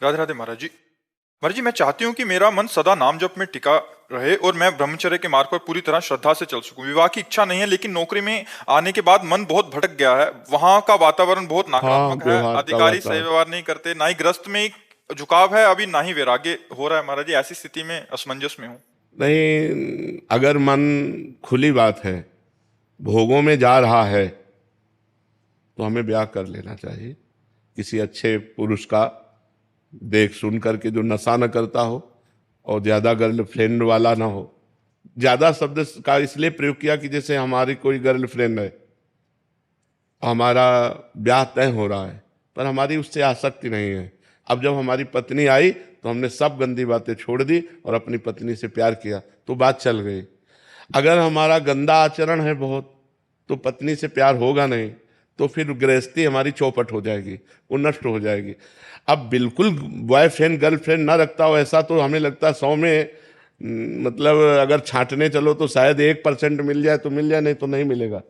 राधे राधे महाराज जी। महाराज जी, मैं चाहती हूँ कि मेरा मन सदा नाम जप में टिका रहे और मैं ब्रह्मचर्य के मार्ग पर पूरी तरह श्रद्धा से चल सकूं। विवाह की इच्छा नहीं है, लेकिन नौकरी में आने के बाद मन बहुत भटक गया है। वहां का वातावरण बहुत हाँ, नकारात्मक है। व्यवहार का अधिकारी सही वातावरण व्यवहार नहीं करते, ना ही ग्रस्त में झुकाव है, अभी ना ही वैराग्य हो रहा है। महाराज जी, ऐसी स्थिति में असमंजस में हूँ। नहीं। अगर मन, खुली बात है, भोगों में जा रहा है तो हमें ब्याह कर लेना चाहिए किसी अच्छे पुरुष का, देख सुन करके, जो नशा न करता हो और ज्यादा गर्लफ्रेंड वाला ना हो। ज्यादा शब्द का इसलिए प्रयोग किया कि जैसे हमारी कोई गर्लफ्रेंड है, हमारा ब्याह तय हो रहा है, पर हमारी उससे आसक्ति नहीं है। अब जब हमारी पत्नी आई तो हमने सब गंदी बातें छोड़ दी और अपनी पत्नी से प्यार किया, तो बात चल गई। अगर हमारा गंदा आचरण है बहुत, तो पत्नी से प्यार होगा नहीं, तो फिर गृहस्थी हमारी चौपट हो जाएगी, वो नष्ट हो जाएगी। अब बिल्कुल बॉयफ्रेंड गर्लफ्रेंड ना रखता हो ऐसा, तो हमें लगता है 100 में मतलब अगर छांटने चलो तो शायद 1% मिल जाए तो मिल जाए, नहीं तो नहीं मिलेगा।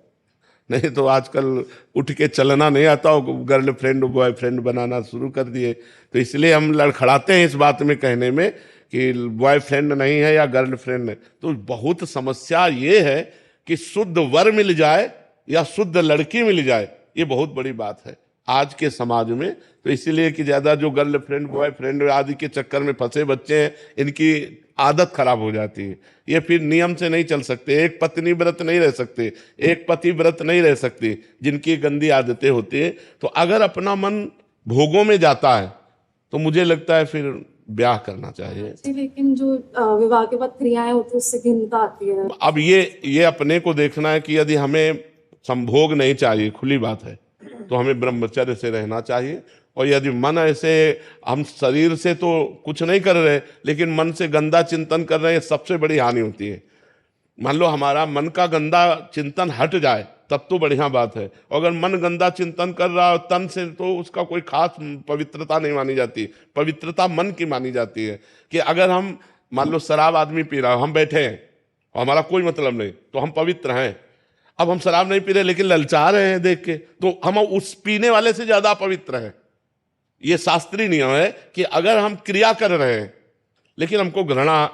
नहीं तो आजकल उठ के चलना नहीं आता हो, गर्लफ्रेंड बॉयफ्रेंड बनाना शुरू कर दिए। तो इसलिए हम लड़खड़ाते हैं इस बात में कहने में कि बॉयफ्रेंड नहीं है या गर्लफ्रेंड है। तो बहुत समस्या ये है कि शुद्ध वर मिल जाए या शुद्ध लड़की मिल जाए, ये बहुत बड़ी बात है आज के समाज में। तो इसीलिए कि ज्यादा जो गर्लफ्रेंड बॉयफ्रेंड आदि के चक्कर में फंसे बच्चे हैं, इनकी आदत खराब हो जाती है। ये फिर नियम से नहीं चल सकते, एक पत्नी व्रत नहीं रह सकते, एक पति व्रत नहीं रह सकते, जिनकी गंदी आदतें होती है। तो अगर अपना मन भोगों में जाता है तो मुझे लगता है फिर ब्याह करना चाहिए। लेकिन जो विवाह के बाद क्रियाएं होती है उससे भिन्नता आती है। अब ये अपने को देखना है कि यदि हमें संभोग नहीं चाहिए, खुली बात है, तो हमें ब्रह्मचर्य से रहना चाहिए। और यदि मन ऐसे, हम शरीर से तो कुछ नहीं कर रहे लेकिन मन से गंदा चिंतन कर रहे हैं, सबसे बड़ी हानि होती है। मान लो हमारा मन का गंदा चिंतन हट जाए तब तो बढ़िया बात है। अगर मन गंदा चिंतन कर रहा है तन से, तो उसका कोई खास पवित्रता नहीं मानी जाती। पवित्रता मन की मानी जाती है। कि अगर हम, मान लो शराब आदमी पी रहा है, हम बैठे हैं और हमारा कोई मतलब नहीं, तो हम पवित्र हैं। अब हम शराब नहीं पी रहे लेकिन ललचा रहे हैं देख के, तो हम उस पीने वाले से ज्यादा पवित्र हैं। ये शास्त्रीय नियम है कि अगर हम क्रिया कर रहे हैं लेकिन हमको घृणा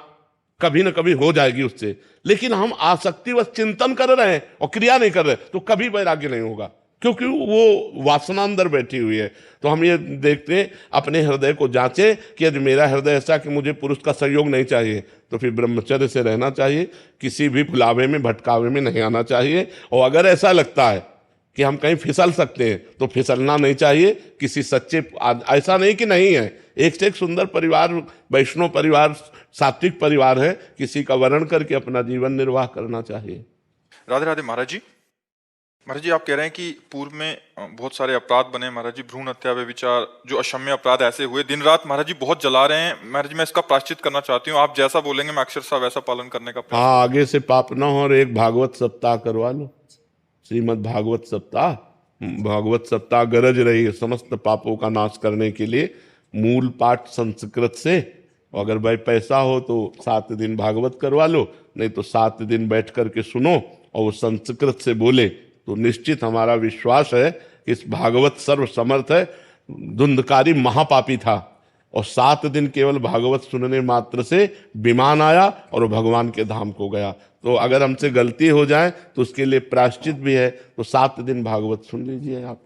कभी ना कभी हो जाएगी उससे, लेकिन हम आसक्ति व चिंतन कर रहे हैं और क्रिया नहीं कर रहे, तो कभी वैराग्य नहीं होगा, क्योंकि वो वासना अंदर बैठी हुई है। तो हम ये देखते हैं, अपने हृदय को जांचें कि यदि मेरा हृदय ऐसा कि मुझे पुरुष का सहयोग नहीं चाहिए, तो फिर ब्रह्मचर्य से रहना चाहिए, किसी भी भुलावे में भटकावे में नहीं आना चाहिए। और अगर ऐसा लगता है कि हम कहीं फिसल सकते हैं तो फिसलना नहीं चाहिए। किसी सच्चे, ऐसा नहीं कि नहीं है, एक से एक सुंदर परिवार, वैष्णव परिवार, सात्विक परिवार है, किसी का वर्ण करके अपना जीवन निर्वाह करना चाहिए। राधे राधे महाराज जी। महाराज जी, आप कह रहे हैं कि पूर्व में बहुत सारे अपराध बने महाराज जी, भ्रूण हत्या, व्यभिचार, जो अक्षम्य अपराध ऐसे हुए, दिन रात महाराज जी बहुत जला रहे हैं। महाराज जी, मैं इसका प्रायश्चित करना चाहती हूँ। आप जैसा बोलेंगे मैं अक्षरशः वैसा पालन करने का प्रयास। हाँ, आगे से पाप ना हो और एक भागवत सप्ताह करवा लो, श्रीमद् भागवत सप्ताह। भागवत सप्ताह गरज रही है समस्त पापों का नाश करने के लिए। मूल पाठ संस्कृत से, अगर भाई पैसा हो तो 7 दिन भागवत करवा लो, नहीं तो 7 दिन बैठ करके सुनो और वो संस्कृत से बोले, तो निश्चित हमारा विश्वास है कि इस भागवत सर्व समर्थ है। धुंधकारी महापापी था और 7 दिन केवल भागवत सुनने मात्र से विमान आया और वो भगवान के धाम को गया। तो अगर हमसे गलती हो जाए तो उसके लिए प्रायश्चित भी है। तो 7 दिन भागवत सुन लीजिए आप।